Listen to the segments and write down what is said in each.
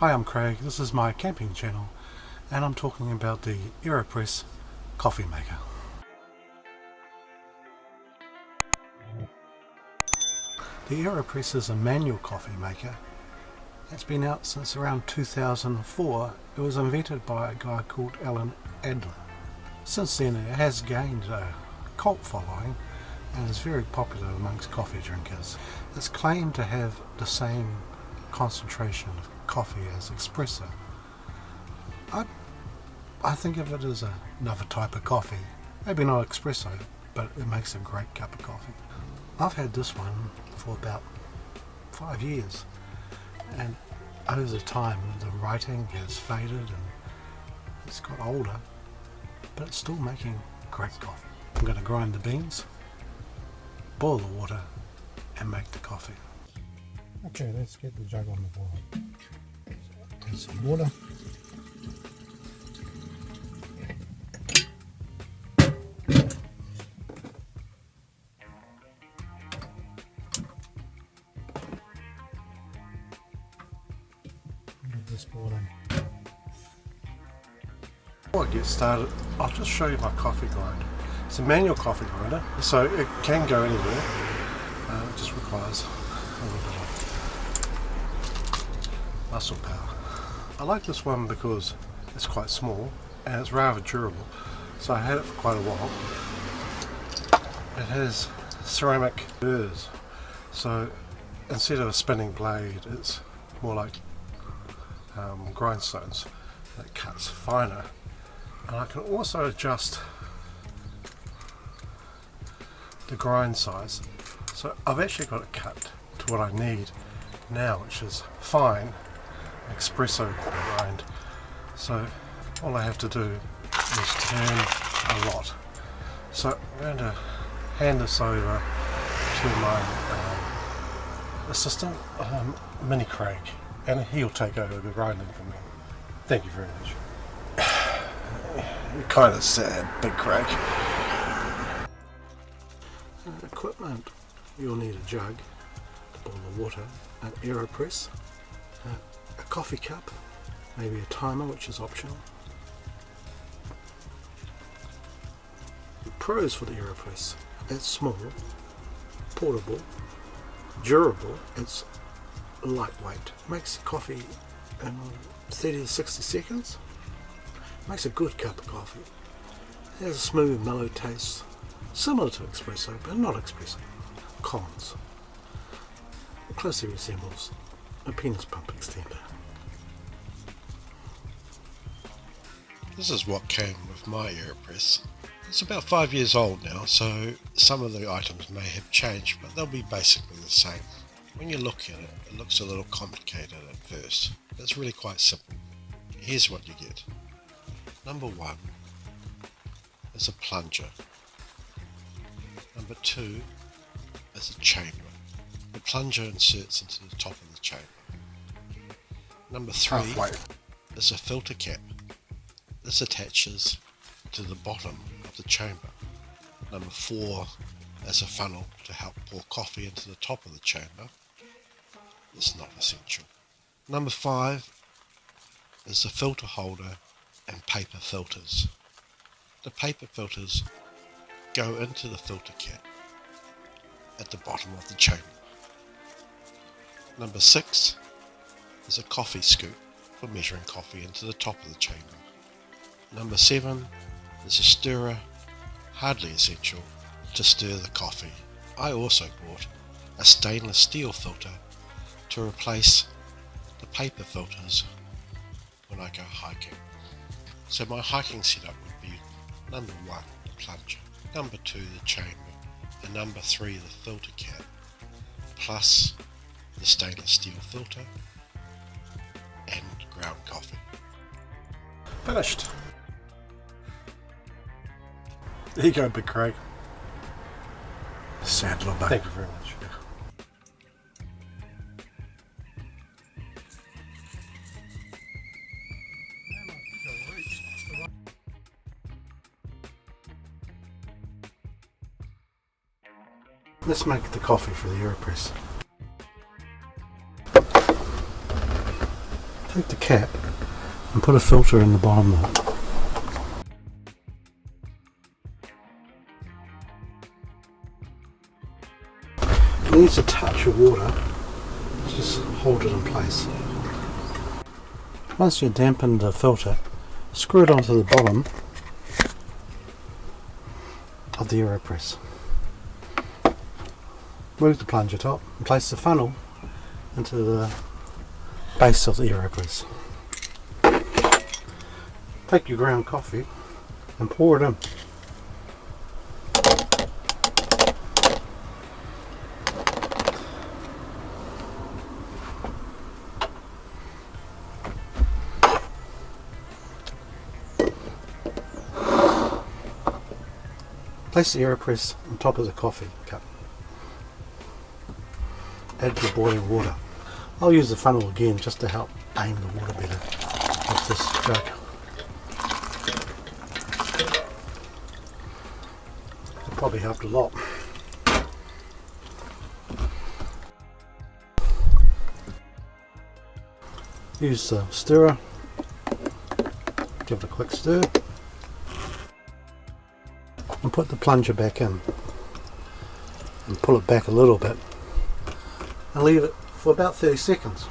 Hi, I'm Craig. This is my camping channel and I'm talking about the Aeropress Coffee Maker. The Aeropress is a manual coffee maker. It's been out since around 2004. It was invented by a guy called Alan Adler. Since then it has gained a cult following and is very popular amongst coffee drinkers. It's claimed to have the same concentration of coffee as espresso. I think of it as another type of coffee. Maybe not espresso, but it makes a great cup of coffee. I've had this one for about 5 years, and over the time the writing has faded and it's got older, but it's still making great coffee. I'm going to grind the beans, boil the water and make the coffee. Okay, let's get the jug on the boil. Add some water. Get this boiling. Before I get started, I'll just show you my coffee grinder. It's a manual coffee grinder, so it can go anywhere. It just requires a little bit of muscle power. I like this one because it's quite small and it's rather durable, so I had it for quite a while. It has ceramic burrs, so instead of a spinning blade it's more like grindstones. It cuts finer, and I can also adjust the grind size, so I've actually got it cut to what I need now, which is fine espresso grind. So all I have to do is turn a lot. So I'm going to hand this over to my assistant, Mini Craig, and he'll take over the grinding for me. Thank you very much. You're kind of sad, Big Craig. Equipment: you'll need a jug to boil the water, an Aeropress, a coffee cup, maybe a timer, which is optional. The pros for the Aeropress: it's small, portable, durable, it's lightweight, makes coffee in 30 to 60 seconds, makes a good cup of coffee, it has a smooth, mellow taste, similar to espresso, but not espresso. Cons: it closely resembles a penis pump extender. This is what came with my Aeropress. It's about 5 years old now, so some of the items may have changed, but they'll be basically the same. When you look at it, it looks a little complicated at first, but it's really quite simple. Here's what you get. Number 1 is a plunger. Number 2 is a chamber. The plunger inserts into the top of the chamber. Number 3 is a filter cap. This attaches to the bottom of the chamber. Number 4 is a funnel to help pour coffee into the top of the chamber. It's not essential. Number 5 is the filter holder and paper filters. The paper filters go into the filter cap at the bottom of the chamber. Number 6 is a coffee scoop for measuring coffee into the top of the chamber. Number 7 is a stirrer, hardly essential, to stir the coffee. I also bought a stainless steel filter to replace the paper filters when I go hiking. So my hiking setup would be number 1, the plunger, number 2, the chamber, and number 3, the filter cap, plus the stainless steel filter and ground coffee. Finished. There you go, Big Craig. Sad little bug. Thank you very much. Let's make the coffee for the Aeropress. Take the cap and put a filter in the bottom of it. It needs a touch of water to just hold it in place. Once you've dampened the filter, screw it onto the bottom of the Aeropress. Move the plunger top and place the funnel into the base of the Aeropress. Take your ground coffee and pour it in. Place the Aeropress on top of the coffee cup. Add your boiling water. I'll use the funnel again just to help aim the water better with this jug. It probably helped a lot. Use the stirrer. Give it a quick stir. And put the plunger back in and pull it back a little bit and leave it for about 30 seconds.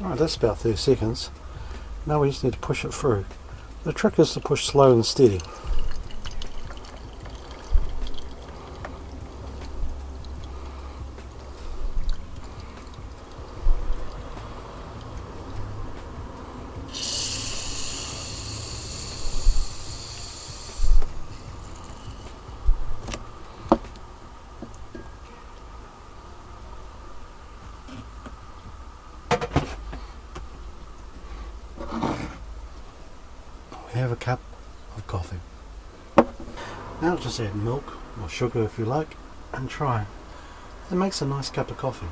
Alright, that's about 30 seconds. Now we just need to push it through. The trick is to push slow and steady. Have a cup of coffee. Now just add milk or sugar if you like and try. It makes a nice cup of coffee.